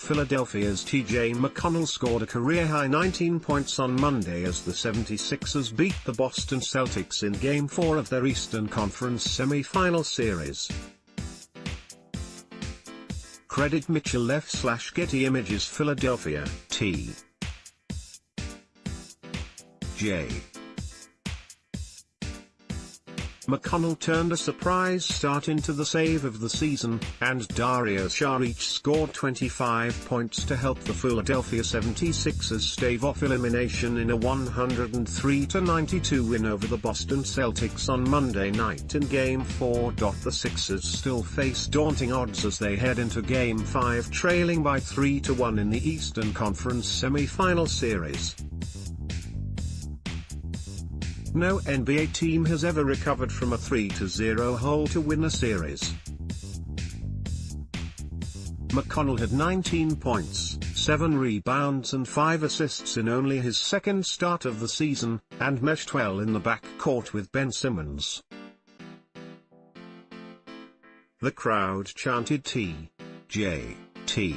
Philadelphia's T.J. McConnell scored a career-high 19 points on Monday as the 76ers beat the Boston Celtics in Game 4 of their Eastern Conference semi-final series. Credit Mitchell Getty Images Philadelphia, T. J. McConnell turned a surprise start into the save of the season, and Dario Saric scored 25 points to help the Philadelphia 76ers stave off elimination in a 103-92 win over the Boston Celtics on Monday night in Game 4. The Sixers still face daunting odds as they head into Game 5 trailing by 3-1 in the Eastern Conference semi-final series. No N.B.A. team has ever recovered from a 3-0 hole to win a series. McConnell had 19 points, 7 rebounds and 5 assists in only his second start of the season, and meshed well in the backcourt with Ben Simmons. The crowd chanted T. J. T.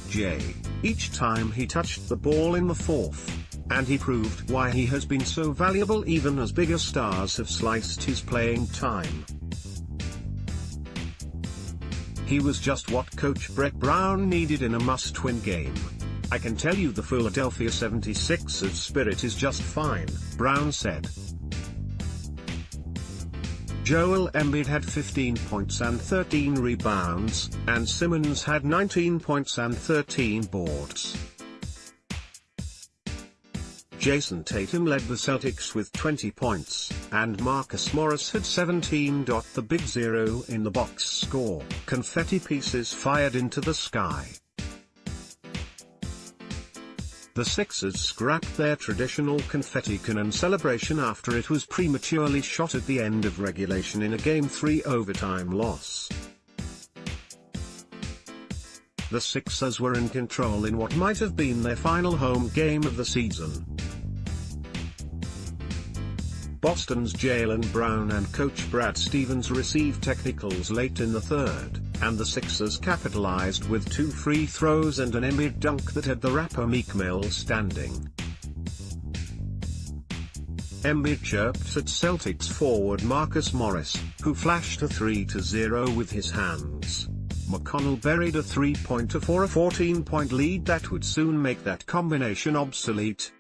J. each time he touched the ball in the fourth. And he proved why he has been so valuable even as bigger stars have sliced his playing time. He was just what Coach Brett Brown needed in a must-win game. I can tell you the Philadelphia 76ers spirit is just fine, Brown said. Joel Embiid had 15 points and 13 rebounds, and Simmons had 19 points and 13 boards. Jason Tatum led the Celtics with 20 points, and Marcus Morris had 17. The big zero in the box score, confetti pieces fired into the sky. The Sixers scrapped their traditional confetti cannon celebration after it was prematurely shot at the end of regulation in a Game 3 overtime loss. The Sixers were in control in what might have been their final home game of the season. Boston's Jaylen Brown and coach Brad Stevens received technicals late in the third, and the Sixers capitalized with 2 free throws and an Embiid dunk that had the rapper Meek Mill standing. Embiid chirped at Celtics forward Marcus Morris, who flashed a 3-0 with his hands. McConnell buried a three-pointer for a 14-point lead that would soon make that combination obsolete.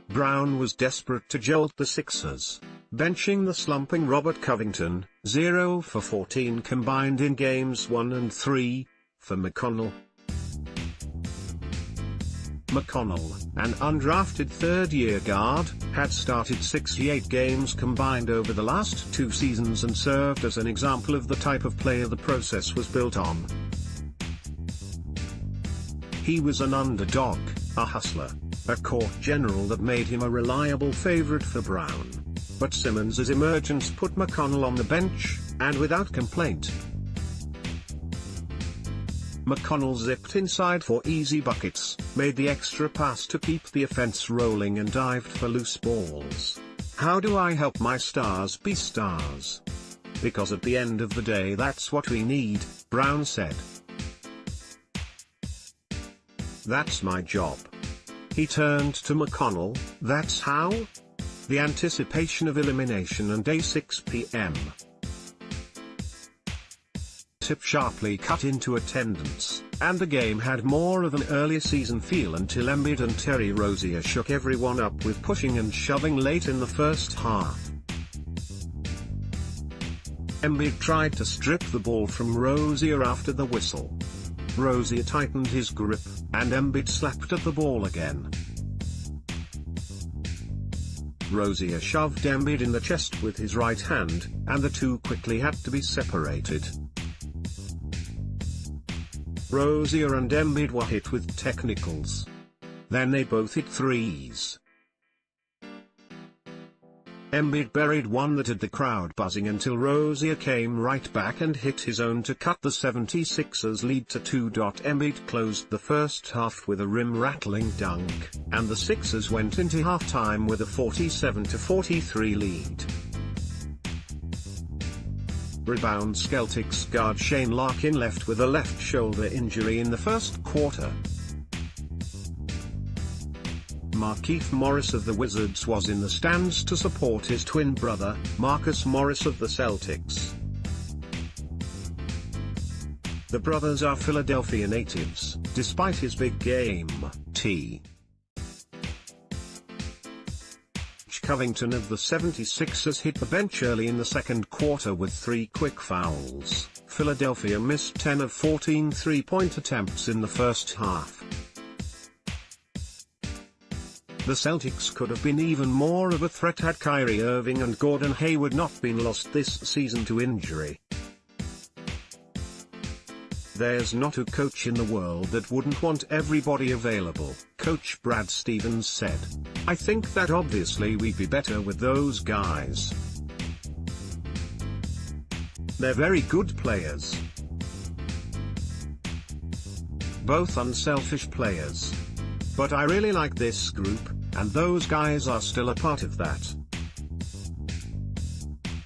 Brown was desperate to jolt the Sixers, benching the slumping Robert Covington, 0 for 14 combined in Games 1 and 3, for McConnell. McConnell, an undrafted third-year guard, had started 68 games combined over the last 2 seasons and served as an example of the type of player the process was built on. He was an underdog, a hustler, a court general that made him a reliable favorite for Brown. But Simmons' emergence put McConnell on the bench, and without complaint. McConnell zipped inside for easy buckets, made the extra pass to keep the offense rolling and dived for loose balls. How do I help my stars be stars? Because at the end of the day that's what we need, Brown said. That's my job. He turned to McConnell, that's how? The anticipation of elimination and a 6 p.m. tip sharply cut into attendance, and the game had more of an early season feel until Embiid and Terry Rozier shook everyone up with pushing and shoving late in the first half. Embiid tried to strip the ball from Rozier after the whistle. Rozier tightened his grip, and Embiid slapped at the ball again. Rozier shoved Embiid in the chest with his right hand, and the two quickly had to be separated. Rozier and Embiid were hit with technicals. Then they both hit threes. Embiid buried one that had the crowd buzzing until Rozier came right back and hit his own to cut the 76ers lead to 2. Embiid closed the first half with a rim-rattling dunk, and the Sixers went into halftime with a 47-43 lead. Rebound: Celtics guard Shane Larkin left with a left shoulder injury in the first quarter. Markieff Morris of the Wizards was in the stands to support his twin brother, Marcus Morris of the Celtics. The brothers are Philadelphia natives, despite his big game. T. Covington of the 76ers hit the bench early in the second quarter with 3 quick fouls. Philadelphia missed 10 of 14 three-point attempts in the first half. The Celtics could have been even more of a threat had Kyrie Irving and Gordon Hayward not been lost this season to injury. There's not a coach in the world that wouldn't want everybody available, Coach Brad Stevens said. I think that obviously we'd be better with those guys. They're very good players. Both unselfish players. But I really like this group, and those guys are still a part of that.